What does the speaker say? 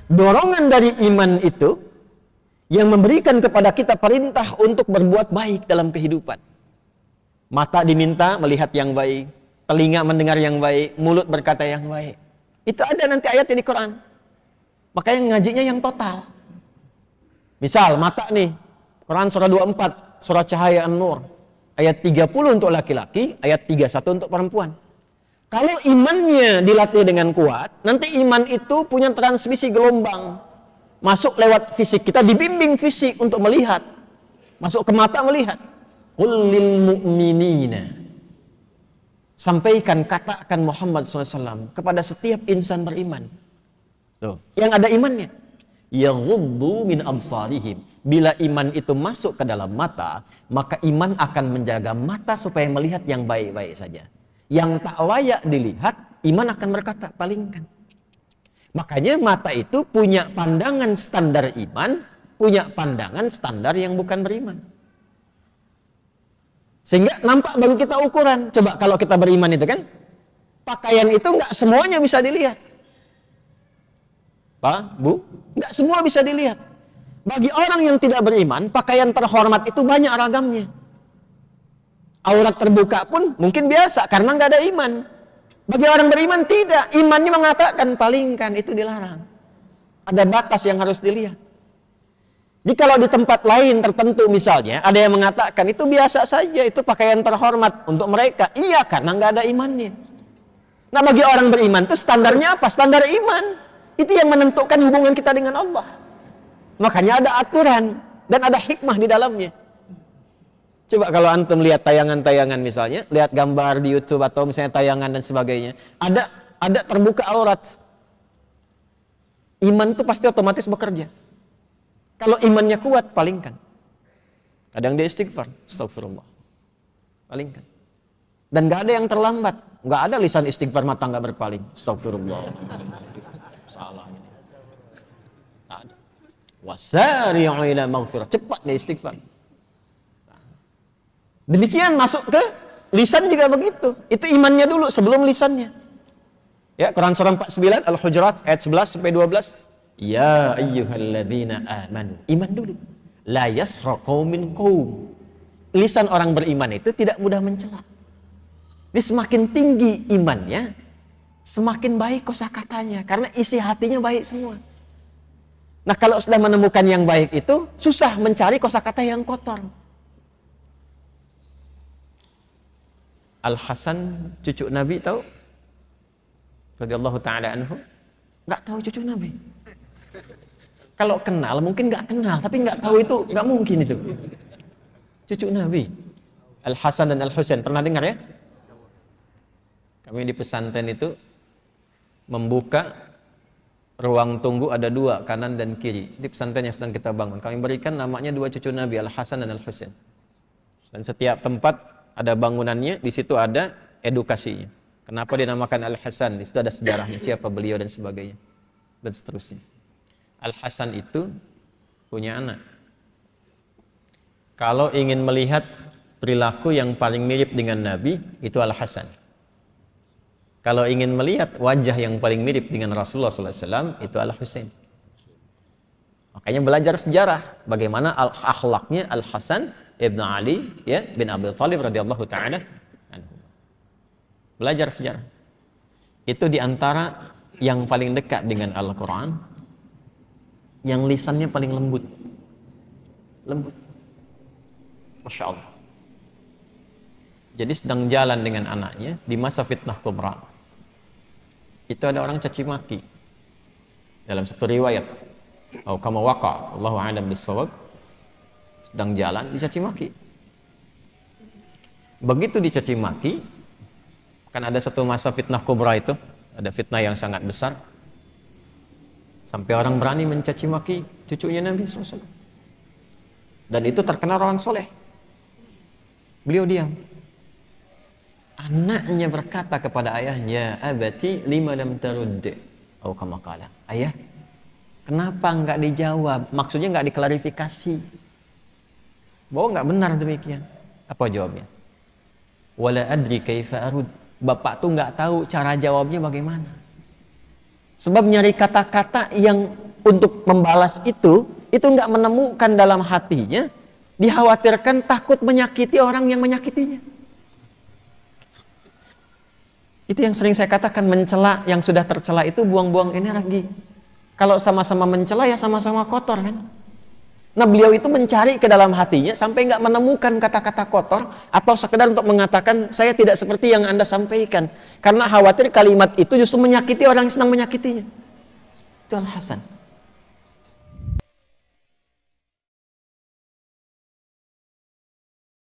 dorongan dari iman itu yang memberikan kepada kita perintah untuk berbuat baik dalam kehidupan. Mata diminta melihat yang baik, telinga mendengar yang baik, mulut berkata yang baik. Itu ada nanti ayatnya di Quran. Makanya ngajinya yang total. Misal mata nih, Quran surah 24, surah Cahaya An-Nur, ayat 30 untuk laki-laki, ayat 31 untuk perempuan. Kalau imannya dilatih dengan kuat, nanti iman itu punya transmisi gelombang. Masuk lewat fisik, kita dibimbing fisik untuk melihat. Masuk ke mata melihat. Qul lil mu'minina. Sampaikan, katakan Muhammad SAW kepada setiap insan beriman. Loh, yang ada imannya. Yaghuddu min absarihim. Bila iman itu masuk ke dalam mata, maka iman akan menjaga mata supaya melihat yang baik-baik saja. Yang tak layak dilihat, iman akan berkata, palingkan. Makanya mata itu punya pandangan standar iman, punya pandangan standar yang bukan beriman. Sehingga nampak bagi kita ukuran. Coba kalau kita beriman itu kan, pakaian itu nggak semuanya bisa dilihat. Pak, Bu, nggak semua bisa dilihat. Bagi orang yang tidak beriman, pakaian terhormat itu banyak ragamnya. Aurat terbuka pun mungkin biasa karena nggak ada iman. Bagi orang beriman tidak, imannya mengatakan palingkan, itu dilarang. Ada batas yang harus dilihat. Jadi kalau di tempat lain tertentu misalnya, ada yang mengatakan itu biasa saja, itu pakaian terhormat untuk mereka. Iya, karena nggak ada imannya. Nah bagi orang beriman itu standarnya apa? Standar iman. Itu yang menentukan hubungan kita dengan Allah. Makanya ada aturan dan ada hikmah di dalamnya. Coba kalau antum lihat tayangan-tayangan misalnya, lihat gambar di YouTube atau misalnya tayangan dan sebagainya, ada terbuka aurat. Iman itu pasti otomatis bekerja. Kalau imannya kuat, palingkan. Kadang dia istighfar, astagfirullah. Palingkan. Dan gak ada yang terlambat. Gak ada lisan istighfar mata gak berpaling. Astagfirullah. Salah ini. Ada. Wasari'u ila maghfirah. Cepat dia istighfar. Demikian masuk ke lisan juga begitu. Itu imannya dulu sebelum lisannya. Ya, Quran surah 49 Al-Hujurat ayat 11 sampai 12. Ya ayyuhalladzina amanu. Iman dulu. La yasra qaumin qaum. Lisan orang beriman itu tidak mudah mencela. Ini semakin tinggi imannya, semakin baik kosakatanya karena isi hatinya baik semua. Nah, kalau sudah menemukan yang baik itu susah mencari kosakata yang kotor. Al-Hasan cucu Nabi tahu? Radhiyallahu ta'ala anhu. Nggak tahu cucu Nabi. Kalau kenal mungkin nggak kenal, tapi nggak tahu itu nggak mungkin itu. Cucu Nabi. Al-Hasan dan Al-Husain pernah dengar ya? Kami di pesantren itu membuka ruang tunggu ada dua, kanan dan kiri. Di pesantren yang sedang kita bangun. Kami berikan namanya dua cucu Nabi, Al-Hasan dan Al-Husain. Dan setiap tempat ada bangunannya, di situ ada edukasinya. Kenapa dinamakan Al-Hasan? Di situ ada sejarahnya, siapa beliau dan sebagainya. Dan seterusnya. Al-Hasan itu punya anak. Kalau ingin melihat perilaku yang paling mirip dengan Nabi, itu Al-Hasan. Kalau ingin melihat wajah yang paling mirip dengan Rasulullah SAW, itu Al-Husain. Makanya belajar sejarah, bagaimana akhlaknya Al-Hasan Ibn Ali ya bin Abi Thalib radhiyallahu ta'ala anhu. Belajar sejarah. Itu diantara yang paling dekat dengan Al-Quran, yang lisannya paling lembut. Lembut. Masya Allah. Jadi sedang jalan dengan anaknya di masa fitnah kubra. Itu ada orang caci maki. Dalam satu riwayat, atau kama waqa, Allahu a'lam bis-shawab, sedang jalan dicaci maki. Begitu dicaci maki, kan ada satu masa fitnah kubra itu, ada fitnah yang sangat besar. Sampai orang berani mencaci maki cucunya Nabi SAW. Dan itu terkenal orang soleh. Beliau diam. Anaknya berkata kepada ayahnya, abati lima lam tarudd, atau kama qala, ayah, kenapa enggak dijawab? Maksudnya enggak diklarifikasi. Bahwa enggak benar demikian. Apa jawabnya? Wala adri kaifa arud. Bapak tuh enggak tahu cara jawabnya bagaimana. Sebab nyari kata-kata yang untuk membalas itu nggak menemukan dalam hatinya, dikhawatirkan takut menyakiti orang yang menyakitinya. Itu yang sering saya katakan, mencela yang sudah tercela itu buang-buang energi. Kalau sama-sama mencela ya sama-sama kotor kan. Nah beliau itu mencari ke dalam hatinya sampai nggak menemukan kata-kata kotor atau sekedar untuk mengatakan saya tidak seperti yang Anda sampaikan. Karena khawatir kalimat itu justru menyakiti orang yang sedang menyakitinya. Itu Al-Hasan.